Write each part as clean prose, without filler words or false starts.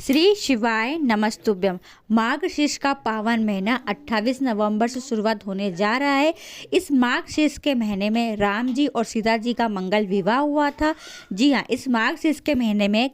श्री शिवाय नमस्तुभ्यम। माघ शीर्ष का पावन महीना 28 नवंबर से शुरुआत होने जा रहा है। इस माघ शीर्ष के महीने में राम जी और सीता जी का मंगल विवाह हुआ था। जी हाँ, इस माघ शीर्ष के महीने में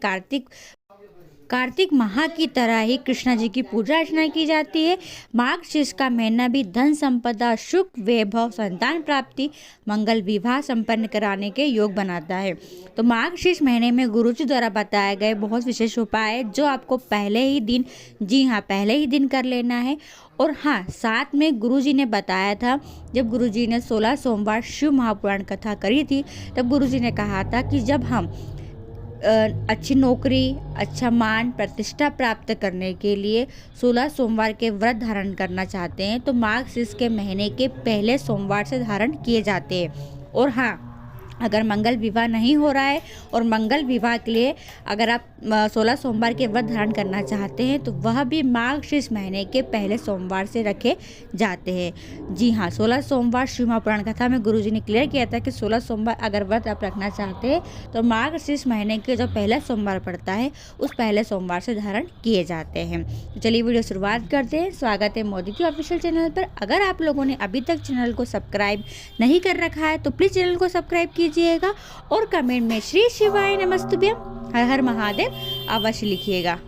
कार्तिक माह की तरह ही कृष्णा जी की पूजा अर्चना की जाती है। माघ शीर्ष का महीना भी धन संपदा, सुख, वैभव, संतान प्राप्ति, मंगल विवाह संपन्न कराने के योग बनाता है। तो माघ शीर्ष महीने में गुरुजी द्वारा बताए गए बहुत विशेष उपाय है जो आपको पहले ही दिन कर लेना है। और हाँ, साथ में गुरुजी ने बताया था, जब गुरुजी ने 16 सोमवार शिव महापुराण कथा करी थी, तब गुरुजी ने कहा था कि जब हम अच्छी नौकरी, अच्छा मान प्रतिष्ठा प्राप्त करने के लिए 16 सोमवार के व्रत धारण करना चाहते हैं तो माघ शीर्ष के महीने के पहले सोमवार से धारण किए जाते हैं। और हाँ, अगर मंगल विवाह नहीं हो रहा है और मंगल विवाह के लिए अगर आप 16 सोमवार के व्रत धारण करना चाहते हैं तो वह भी माघ शीर्ष महीने के पहले सोमवार से रखे जाते हैं। जी हाँ, 16 सोमवार शिव महापुराण कथा में गुरुजी ने क्लियर किया था कि 16 सोमवार अगर व्रत आप रखना चाहते हैं तो माघ शीर्ष महीने के जो पहला सोमवार पड़ता है उस पहले सोमवार से धारण किए जाते हैं। तो चलिए वीडियो शुरुआत करते हैं। स्वागत है मोदी की ऑफिशियल चैनल पर। अगर आप लोगों ने अभी तक चैनल को सब्सक्राइब नहीं कर रखा है तो प्लीज़ चैनल को सब्सक्राइब कीजिएगा और कमेंट में श्री शिवाय नमस्तुभ्यम हर हर महादेव अवश्य लिखिएगा।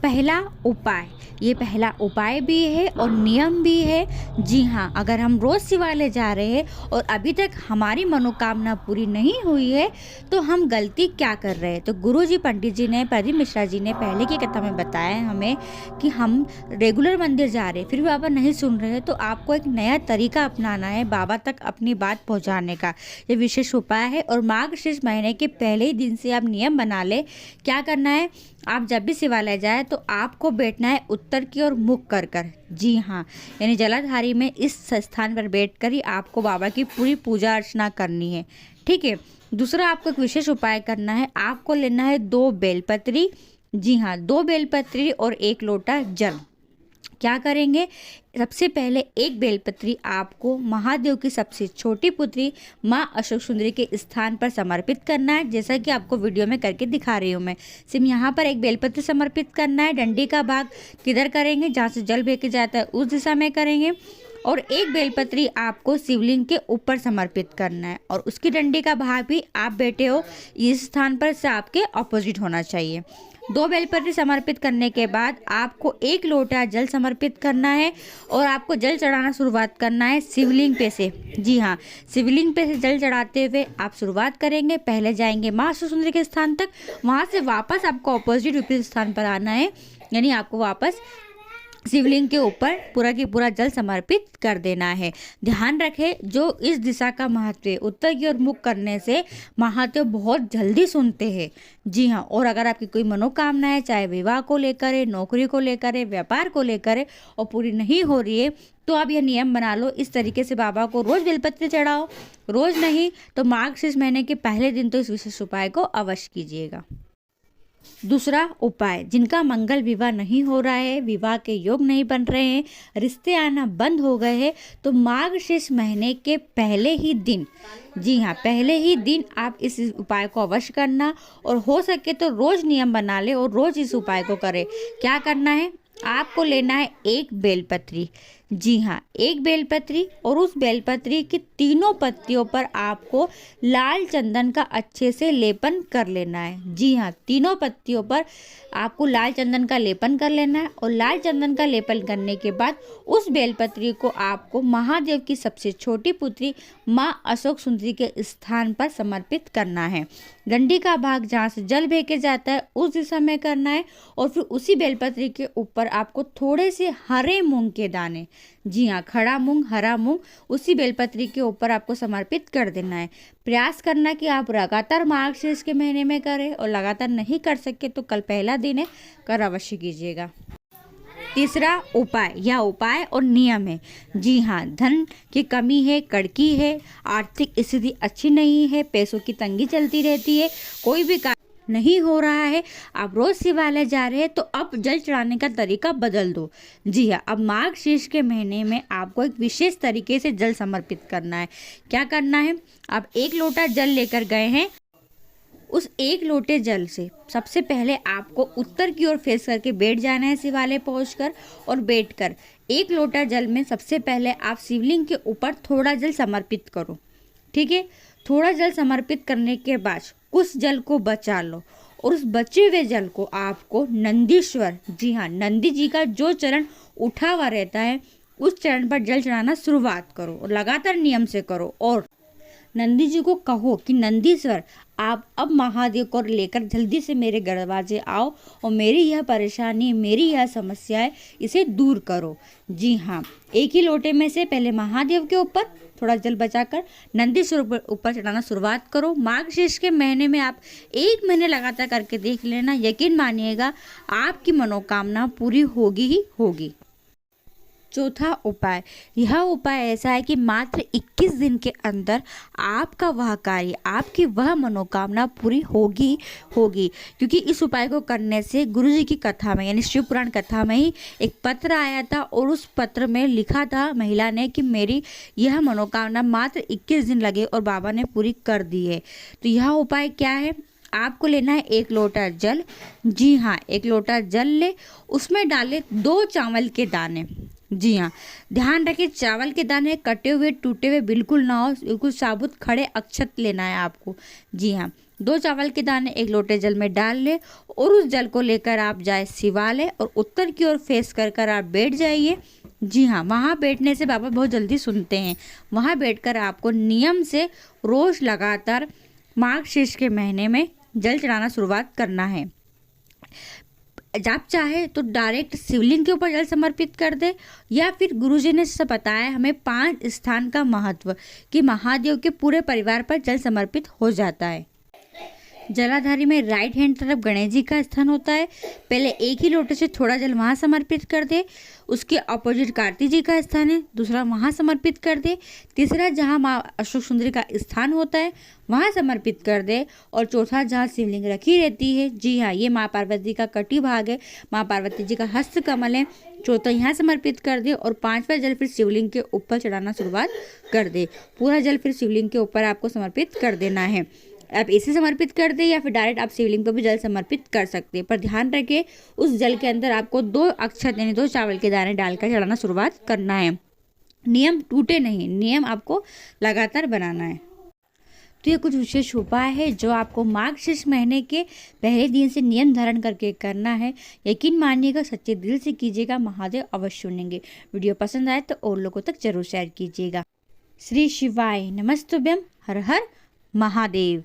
पहला उपाय, ये पहला उपाय भी है और नियम भी है। जी हाँ, अगर हम रोज शिवालय जा रहे हैं और अभी तक हमारी मनोकामना पूरी नहीं हुई है तो हम गलती क्या कर रहे हैं। तो गुरुजी पंडित जी ने, प्रदीप मिश्रा जी ने पहले की कथा में बताया हमें कि हम रेगुलर मंदिर जा रहे हैं फिर भी बाबा नहीं सुन रहे हैं, तो आपको एक नया तरीका अपनाना है बाबा तक अपनी बात पहुँचाने का। ये विशेष उपाय है और माघ शीर्ष महीने के पहले ही दिन से आप नियम बना ले। क्या करना है, आप जब भी शिवालय जाए तो आपको बैठना है उत्तर की ओर मुख कर कर। जी हाँ, यानी जलाधारी में इस स्थान पर बैठकर ही आपको बाबा की पूरी पूजा अर्चना करनी है। ठीक है। दूसरा, आपको एक विशेष उपाय करना है। आपको लेना है 2 बेलपत्री। जी हाँ, 2 बेलपत्री और 1 लोटा जल। क्या करेंगे, सबसे पहले 1 बेलपत्री आपको महादेव की सबसे छोटी पुत्री माँ अशोक सुंदरी के स्थान पर समर्पित करना है, जैसा कि आपको वीडियो में करके दिखा रही हूँ मैं। सिर्फ यहाँ पर 1 बेलपत्री समर्पित करना है। डंडी का भाग किधर करेंगे, जहाँ से जल बह के जाता है उस दिशा में करेंगे। और 1 बेलपत्री आपको शिवलिंग के ऊपर समर्पित करना है और उसकी डंडी का भाग भी आप बैठे हो इस स्थान पर से आपके ऑपोजिट होना चाहिए। 2 बेलपत्री समर्पित करने के बाद आपको 1 लोटा जल समर्पित करना है और आपको जल चढ़ाना शुरुआत करना है शिवलिंग पे से। जी हाँ, शिवलिंग पे से जल चढ़ाते हुए आप शुरुआत करेंगे। पहले जाएंगे माँ अशोक सुंदरी के स्थान तक, वहाँ से वापस आपको ऑपोजिट विपरीत स्थान पर आना है, यानी आपको वापस शिवलिंग के ऊपर पूरा की पूरा जल समर्पित कर देना है। ध्यान रखें, जो इस दिशा का महत्व है, उत्तर की ओर मुख करने से महादेव बहुत जल्दी सुनते हैं। जी हाँ, और अगर आपकी कोई मनोकामना है, चाहे विवाह को लेकर है, नौकरी को लेकर है, व्यापार को लेकर है, और पूरी नहीं हो रही है तो आप यह नियम बना लो, इस तरीके से बाबा को रोज बेलपत्र चढ़ाओ। रोज नहीं तो माघ शीर्ष महीने के पहले दिन तो इस विशेष उपाय को अवश्य कीजिएगा। दूसरा उपाय, जिनका मंगल विवाह नहीं हो रहा है, विवाह के योग नहीं बन रहे हैं, रिश्ते आना बंद हो गए हैं, तो माघ शीर्ष महीने के पहले ही दिन, जी हाँ, पहले ही दिन आप इस उपाय को अवश्य करना और हो सके तो रोज नियम बना ले और रोज इस उपाय को करें। क्या करना है, आपको लेना है 1 बेलपत्री। जी हाँ, 1 बेलपत्री और उस बेलपत्री की तीनों पत्तियों पर आपको लाल चंदन का अच्छे से लेपन कर लेना है। जी हाँ, तीनों पत्तियों पर आपको लाल चंदन का लेपन कर लेना है और लाल चंदन का लेपन करने के बाद उस बेलपत्री को आपको महादेव की सबसे छोटी पुत्री माँ अशोक सुंदरी के स्थान पर समर्पित करना है। डंडी का भाग जहाँ से जल बह के जाता है उस दिशा में करना है और फिर उसी बेलपत्री के ऊपर आपको थोड़े से हरे मूंग के दाने, जी हाँ, खड़ा मूंग, हरा मूंग, उसी बेलपत्री के ऊपर आपको समर्पित कर देना है। प्रयास करना कि आप लगातार माघ शीर्ष के महीने में करें और लगातार नहीं कर सके तो कल पहला दिन है, कर अवश्य कीजिएगा। तीसरा उपाय, यह उपाय और नियम है। जी हाँ, धन की कमी है, कड़की है, आर्थिक स्थिति अच्छी नहीं है, पैसों की तंगी चलती रहती है, कोई भी नहीं हो रहा है, आप रोज शिवालय जा रहे हैं तो अब जल चढ़ाने का तरीका बदल दो। जी हाँ, अब माघ शीर्ष के महीने में आपको एक विशेष तरीके से जल समर्पित करना है। क्या करना है, आप 1 लोटा जल लेकर गए हैं, उस 1 लोटे जल से सबसे पहले आपको उत्तर की ओर फेस करके बैठ जाना है शिवालय पहुंचकर, और बैठकर 1 लोटा जल में सबसे पहले आप शिवलिंग के ऊपर थोड़ा जल समर्पित करो। ठीक है, थोड़ा जल समर्पित करने के बाद कुछ जल को बचा लो, और उस बचे हुए जल को आपको नंदीश्वर, जी हाँ, नंदी जी का जो चरण उठा हुआ रहता है उस चरण पर जल चढ़ाना शुरुआत करो, और लगातार नियम से करो। और नंदी जी को कहो कि नंदीश्वर, आप अब महादेव को लेकर जल्दी से मेरे दरवाजे आओ और मेरी यह परेशानी, मेरी यह समस्या है, इसे दूर करो। जी हाँ, एक ही लोटे में से पहले महादेव के ऊपर थोड़ा जल बचाकर नंदीश्वर ऊपर चढ़ाना शुरुआत करो। मार्गशीर्ष के महीने में आप 1 महीने लगातार करके देख लेना, यकीन मानिएगा आपकी मनोकामना पूरी होगी ही होगी। चौथा उपाय, यह उपाय ऐसा है कि मात्र 21 दिन के अंदर आपका वह कार्य, आपकी वह मनोकामना पूरी होगी क्योंकि इस उपाय को करने से गुरु जी की कथा में, यानी शिव पुराण कथा में ही एक पत्र आया था, और उस पत्र में लिखा था महिला ने कि मेरी यह मनोकामना मात्र 21 दिन लगे और बाबा ने पूरी कर दी है। तो यह उपाय क्या है, आपको लेना है 1 लोटा जल। जी हाँ, 1 लोटा जल ले, उसमें डाले 2 चावल के दाने। जी हाँ, ध्यान रखें चावल के दाने कटे हुए टूटे हुए बिल्कुल ना हो, बिल्कुल साबुत खड़े अक्षत लेना है आपको। जी हाँ, 2 चावल के दाने 1 लोटे जल में डाल ले, और उस जल को लेकर आप जाए शिवालय और उत्तर की ओर फेस कर आप बैठ जाइए। जी हाँ, वहाँ बैठने से बाबा बहुत जल्दी सुनते हैं। वहाँ बैठकर आपको नियम से रोज लगातार मार्गशीर्ष के महीने में जल चढ़ाना शुरुआत करना है। आप चाहे तो डायरेक्ट शिवलिंग के ऊपर जल समर्पित कर दे, या फिर गुरुजी ने जैसे बताया हमें 5 स्थान का महत्व कि महादेव के पूरे परिवार पर जल समर्पित हो जाता है। जलाधारी में राइट हैंड तरफ गणेश जी का स्थान होता है। पहले एक ही लोटे से थोड़ा जल वहाँ समर्पित कर दे, उसके अपोजिट कार्तिक जी का स्थान है, दूसरा वहाँ समर्पित कर दे, तीसरा जहाँ माँ अशोक सुंदरी का स्थान होता है वहाँ समर्पित कर दे, और चौथा जहाँ शिवलिंग रखी रहती है, जी हाँ, ये माँ पार्वती का कटी भाग है, माँ पार्वती जी का हस्त कमल है, चौथा यहाँ समर्पित कर दे, और 5वां जल फिर शिवलिंग के ऊपर चढ़ाना शुरुआत कर दे। पूरा जल फिर शिवलिंग के ऊपर आपको समर्पित कर देना है। आप इसे समर्पित कर दे या फिर डायरेक्ट आप शिवलिंग पर भी जल समर्पित कर सकते हैं, पर ध्यान रखें उस जल के अंदर आपको 2 अक्षत यानी 2 चावल के दाने डालकर चढ़ाना शुरुआत करना है। नियम टूटे नहीं, नियम आपको लगातार बनाना है। तो ये कुछ विशेष उपाय है जो आपको मार्गशीर्ष महीने के पहले दिन से नियम धारण करके करना है। यकीन मानिएगा, सच्चे दिल से कीजिएगा, महादेव अवश्य सुनेंगे। वीडियो पसंद आए तो और लोगों तक जरूर शेयर कीजिएगा। श्री शिवाय नमस्तुभ्यम। हर हर महादेव।